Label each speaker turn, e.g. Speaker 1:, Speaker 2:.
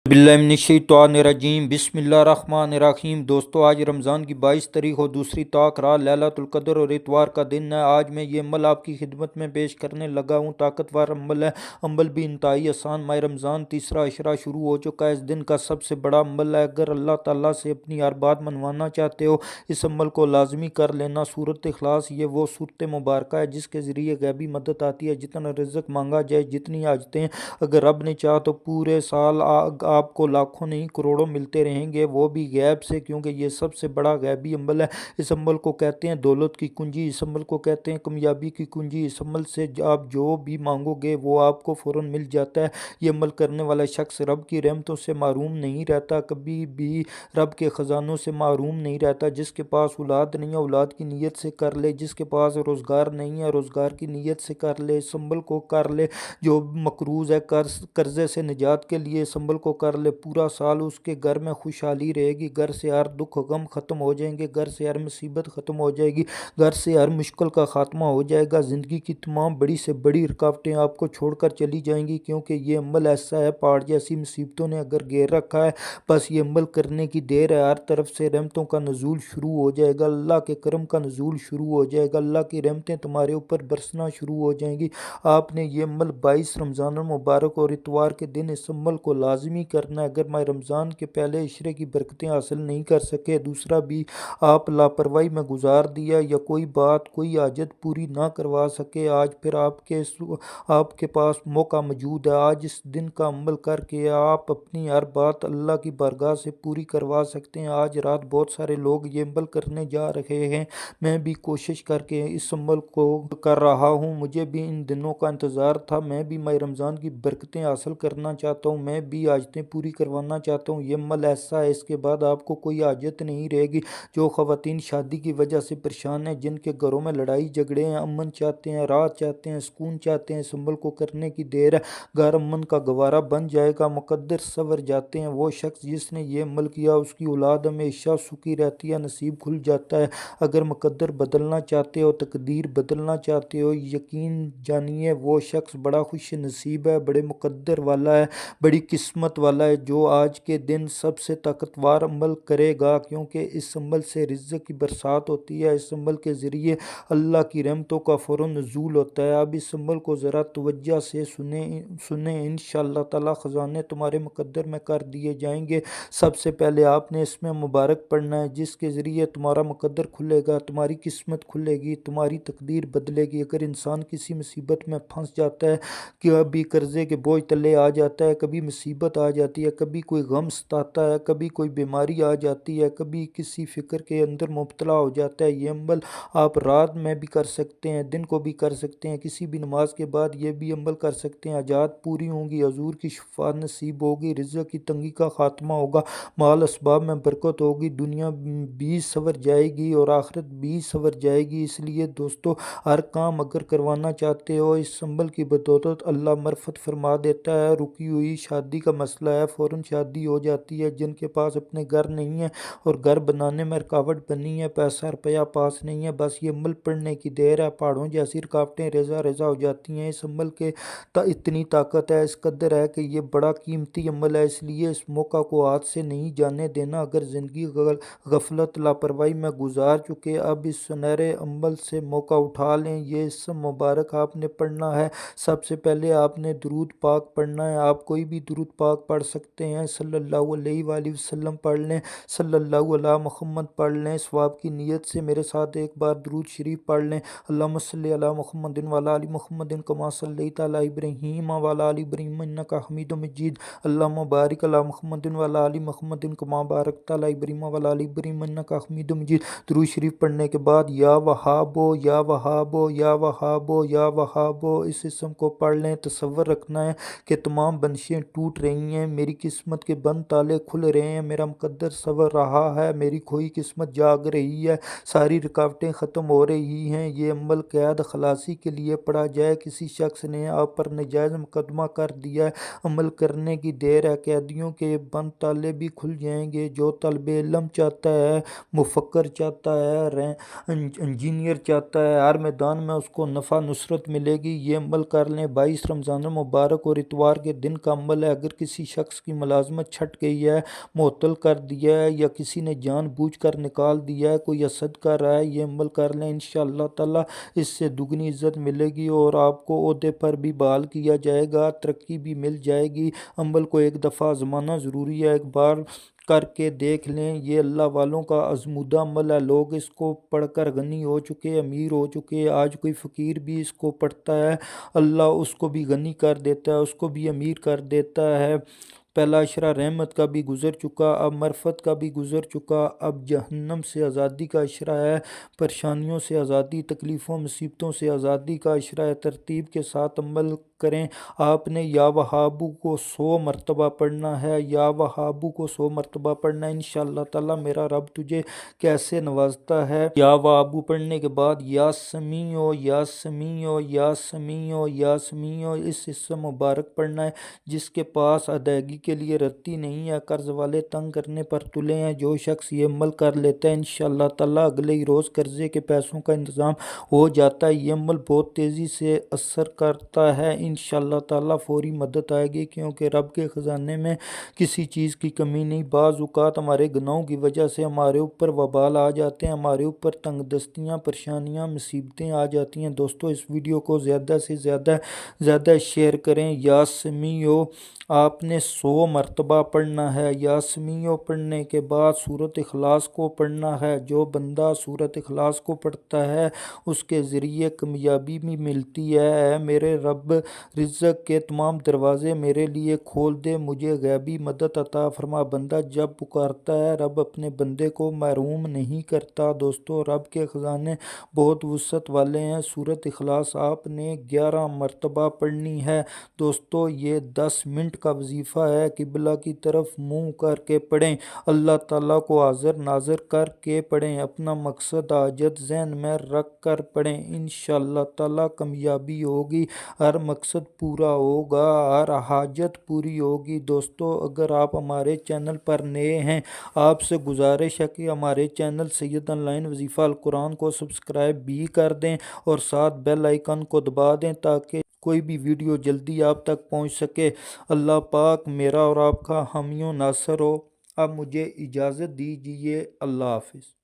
Speaker 1: باللہ من الشیطان الرجیم بسم اللہ الرحمن الرحیم۔ دوستو آج رمضان کی 22 تاریخ اور دوسری طاق رات لیلۃ القدر اور اتوار کا دن ہے۔ آج میں یہ عمل آپ کی خدمت میں پیش کرنے لگا ہوں۔ طاقتور عمل ہے، عمل بھی انتہائی آسان۔ ماہ رمضان تیسرا عشرہ شروع ہو چکا ہے۔ اس دن کا سب سے بڑا عمل ہے۔ اگر اللہ تعالیٰ سے اپنی ہر بات منوانا چاہتے ہو اس عمل کو لازمی کر لینا۔ سورۃ اخلاص یہ وہ سورۃ مبارکہ ہے جس کے ذریعے غیبی مدد آتی ہے۔ جتنا رزق مانگا جائے، جتنی حاجتیں اگر رب نے چاہا تو پورے سال آپ کو لاکھوں نہیں کروڑوں ملتے رہیں گے، وہ بھی غیب سے، کیونکہ یہ سب سے بڑا غیبی عمل ہے۔ اس عمل کو کہتے ہیں دولت کی کنجی، اس عمل کو کہتے ہیں کامیابی کی کنجی۔ اس عمل سے آپ جو بھی مانگو گے وہ آپ کو فوراً مل جاتا ہے۔ یہ عمل کرنے والا شخص رب کی رحمتوں سے محروم نہیں رہتا، کبھی بھی رب کے خزانوں سے محروم نہیں رہتا۔ جس کے پاس اولاد نہیں ہے اولاد کی نیت سے کر لے، جس کے پاس روزگار نہیں ہے روزگار کی نیت سے کر لے، اس عمل کو کر لے۔ جو مقروض ہے قرضے سے نجات کے لیے اس عمل کو کر لے، پورا سال اس کے گھر میں خوشحالی رہے گی، گھر سے ہر دکھ و غم ختم ہو جائیں گے، گھر سے ہر مصیبت ختم ہو جائے گی، گھر سے ہر مشکل کا خاتمہ ہو جائے گا۔ زندگی کی تمام بڑی سے بڑی رکاوٹیں آپ کو چھوڑ کر چلی جائیں گی، کیونکہ یہ عمل ایسا ہے پہاڑ جیسی مصیبتوں نے اگر گھیر رکھا ہے بس یہ عمل کرنے کی دیر ہے۔ ہر طرف سے رحمتوں کا نزول شروع ہو جائے گا، اللہ کے کرم کا نزول شروع ہو جائے گا، اللہ کی رحمتیں تمہارے اوپر برسنا شروع ہو جائیں گی۔ آپ نے یہ عمل 22 رمضان المبارک اور اتوار کے دن اس عمل کو لازمی کرنا ہے۔ اگر ماہ رمضان کے پہلے عشرے کی برکتیں حاصل نہیں کر سکے، دوسرا بھی آپ لاپرواہی میں گزار دیا یا کوئی بات کوئی حاجت پوری نہ کروا سکے، آج پھر آپ کے پاس موقع موجود ہے۔ آج اس دن کا عمل کر کے آپ اپنی ہر بات اللہ کی بارگاہ سے پوری کروا سکتے ہیں۔ آج رات بہت سارے لوگ یہ عمل کرنے جا رہے ہیں، میں بھی کوشش کر کے اس عمل کو کر رہا ہوں۔ مجھے بھی ان دنوں کا انتظار تھا، میں بھی ماہ رمضان کی برکتیں حاصل کرنا چاہتا ہوں، میں بھی حاجتیں پوری کروانا چاہتا ہوں۔ یہ عمل ایسا ہے اس کے بعد آپ کو کوئی حاجت نہیں رہے گی۔ جو خواتین شادی کی وجہ سے پریشان ہیں، جن کے گھروں میں لڑائی جھگڑے ہیں، امن چاہتے ہیں، راحت چاہتے ہیں، سکون چاہتے ہیں، اس عمل کو کرنے کی دیر ہے۔ گھر امن کا گوارا بن جائے گا، مقدر سنور جاتے ہیں۔ وہ شخص جس نے یہ عمل کیا اس کی اولاد ہمیشہ سکھی رہتی ہے، نصیب کھل جاتا ہے۔ اگر مقدر بدلنا چاہتے ہو، تقدیر بدلنا چاہتے ہو، یقین جانیے وہ شخص بڑا خوش نصیب ہے، بڑے مقدر والا ہے، بڑی قسمت والا ہے جو آج کے دن سب سے طاقتور عمل کرے گا، کیونکہ اس عمل سے رزق کی برسات ہوتی ہے۔ اس عمل کے ذریعے اللہ کی رحمتوں کا فوراً نزول ہوتا ہے۔ اب اس عمل کو ذرا توجہ سے سنیں، انشاءاللہ تعالی خزانے تمہارے مقدر میں کر دیے جائیں گے۔ سب سے پہلے آپ نے اس میں مبارک پڑھنا ہے جس کے ذریعے تمہارا مقدر کھلے گا، تمہاری قسمت کھلے گی، تمہاری تقدیر بدلے گی۔ اگر انسان کسی مصیبت میں پھنس جاتا ہے، کبھی قرضے کے بوجھ تلے آ جاتا ہے، کبھی مصیبت آ جاتی ہے، کبھی کوئی غم ستاتا ہے، کبھی کوئی بیماری آ جاتی ہے، کبھی کسی فکر کے اندر مبتلا ہو جاتا ہے، یہ عمل آپ رات میں بھی کر سکتے ہیں، دن کو بھی کر سکتے ہیں، کسی بھی نماز کے بعد یہ بھی عمل کر سکتے ہیں۔ حاجات پوری ہوں گی، حضور کی شفاعت نصیب ہوگی، رزق کی تنگی کا خاتمہ ہوگا، مال اسباب میں برکت ہوگی، دنیا بھی سنور جائے گی اور آخرت بھی سنور جائے گی۔ اس لیے دوستو ہر کام اگر کروانا چاہتے ہو اس عمل کی بدولت اللہ مرفت فرما دیتا ہے۔ رکی ہوئی شادی کا مسئلہ ہے، فوراً شادی ہو جاتی ہے۔ جن کے پاس اپنے گھر نہیں ہے اور گھر بنانے میں رکاوٹ بنی ہے، پیسہ روپیہ پاس نہیں ہے، بس یہ عمل پڑھنے کی دیر ہے، پہاڑوں جیسی رکاوٹیں ریزہ ریزہ ہو جاتی ہیں۔ اس عمل کے اتنی طاقت ہے، اس قدر ہے کہ یہ بڑا قیمتی عمل ہے، اس لیے اس موقع کو ہاتھ سے نہیں جانے دینا۔ اگر زندگی غفلت لاپرواہی میں گزار چکے، اب اس سنہرے عمل سے موقع اٹھا لیں۔ یہ اسم مبارک آپ نے پڑھنا ہے۔ سب سے پہلے آپ نے درود پاک پڑھنا ہے، آپ کوئی بھی درود پاک پڑھ سکتے ہیں، صلی اللہ علیہ وآلہ وسلم پڑھ لیں، صلی اللہ علی محمد پڑھ لیں، ثواب کی نیت سے میرے ساتھ ایک بار درود شریف پڑھ لیں۔ اللہم صلی علی محمد وعلی آل محمد کما صلیت علی ابراہیم وعلی آل ابراہیم انک حمید مجید، اللہم بارک علی محمد وعلی آل محمد کما بارکت علی ابراہیم وعلی آل ابراہیم انک حمید مجید۔ درود شریف پڑھنے کے بعد یا وہابو یا وہابو یا وہابو یا وہابو اس اسم کو پڑھ لیں۔ تصور رکھنا ہے کہ تمام بندشیں ٹوٹ رہی ہیں، میری قسمت کے بند تالے کھل رہے ہیں، میرا مقدر سنور رہا ہے، میری کھوئی قسمت جاگ رہی ہے، ساری رکاوٹیں ختم ہو رہی ہیں۔ یہ عمل قید خلاصی کے لیے پڑھا جائے، کسی شخص نے آپ پر ناجائز مقدمہ کر دیا ہے، عمل کرنے کی دیر ہے، قیدیوں کے بند تالے بھی کھل جائیں گے۔ جو طالب علم چاہتا ہے، مفکر چاہتا ہے، انجینئر چاہتا ہے، ہر میدان میں اس کو نفع نصرت ملے گی۔ یہ عمل کر لیں، 22 رمضان المبارک اور اتوار کے دن کا عمل ہے۔ اگر کسی شخص کی ملازمت چھٹ گئی ہے، معطل کر دیا ہے یا کسی نے جان بوجھ کر نکال دیا ہے، کوئی حسد کر رہا ہے، یہ عمل کر لیں انشاءاللہ تعالی اس سے دگنی عزت ملے گی اور آپ کو عہدے پر بھی بحال کیا جائے گا، ترقی بھی مل جائے گی۔ عمل کو ایک دفعہ آزمانا ضروری ہے، ایک بار کر کے دیکھ لیں، یہ اللہ والوں کا آزمودہ عمل ہے، لوگ اس کو پڑھ کر غنی ہو چکے، امیر ہو چکے، آج کوئی فقیر بھی اس کو پڑھتا ہے، اللہ اس کو بھی غنی کر دیتا ہے، اس کو بھی امیر کر دیتا ہے۔ پہلا اشرہ رحمت کا بھی گزر چکا، اب معرفت کا بھی گزر چکا، اب جہنم سے آزادی کا اشرہ ہے، پریشانیوں سے آزادی، تکلیفوں مصیبتوں سے آزادی کا اشرہ ہے۔ ترتیب کے ساتھ عمل کریں۔ آپ نے یا وہابو کو 100 مرتبہ پڑھنا ہے، یا وہابو کو 100 مرتبہ پڑھنا ہے، انشاءاللہ تعالی میرا رب تجھے کیسے نوازتا ہے۔ یا وہابو پڑھنے کے بعد یا سمیع یا سمیع یا سمیع یا سمیع اس حصہ مبارک پڑھنا ہے۔ جس کے پاس ادائیگی کے لیے رتی نہیں ہے، قرض والے تنگ کرنے پر تلے ہیں، جو شخص یہ عمل کر لیتا ہے انشاءاللہ تعالی اگلے ہی روز قرضے کے پیسوں کا انتظام ہو جاتا ہے۔ یہ عمل بہت تیزی سے اثر کرتا ہے، انشاءاللہ تعالی فوری مدد آئے گی، کیونکہ رب کے خزانے میں کسی چیز کی کمی نہیں۔ بعض اوقات ہمارے گناہوں کی وجہ سے ہمارے اوپر وبال آ جاتے ہیں، ہمارے اوپر تنگ دستیاں، پریشانیاں، مصیبتیں آ جاتی ہیں۔ دوستو اس ویڈیو کو زیادہ سے زیادہ شیئر کریں۔ یا سمیع آپ نے 100 مرتبہ پڑھنا ہے۔ یا سمیع پڑھنے کے بعد سورۃ اخلاص کو پڑھنا ہے۔ جو بندہ سورۃ اخلاص کو پڑھتا ہے اس کے ذریعے کامیابی بھی ملتی ہے۔ اے میرے رب، رزق کے تمام دروازے میرے لیے کھول دے، مجھے غیبی مدد عطا فرما۔ بندہ جب پکارتا ہے رب اپنے بندے کو محروم نہیں کرتا۔ دوستو رب کے خزانے بہت وسعت والے ہیں۔ سورۃ اخلاص آپ نے 11 مرتبہ پڑھنی ہے۔ دوستو یہ 10 منٹ کا وظیفہ ہے، قبلہ کی طرف منہ کر کے پڑھیں، اللہ تعالیٰ کو حاضر ناظر کر کے پڑھیں، اپنا مقصد حاجت ذہن میں رکھ کر پڑھیں، انشاءاللہ تعالیٰ کامیابی ہوگی، ہر مقصد پورا ہوگا، ہر حاجت پوری ہوگی۔ دوستو اگر آپ ہمارے چینل پر نئے ہیں، آپ سے گزارش ہے کہ ہمارے چینل سید آن لائن وظیفہ القرآن کو سبسکرائب بھی کر دیں اور ساتھ بیل آئیکن کو دبا دیں تاکہ کوئی بھی ویڈیو جلدی آپ تک پہنچ سکے۔ اللہ پاک میرا اور آپ کا حامی و ناصر ہو۔ اب مجھے اجازت دیجیے، اللہ حافظ۔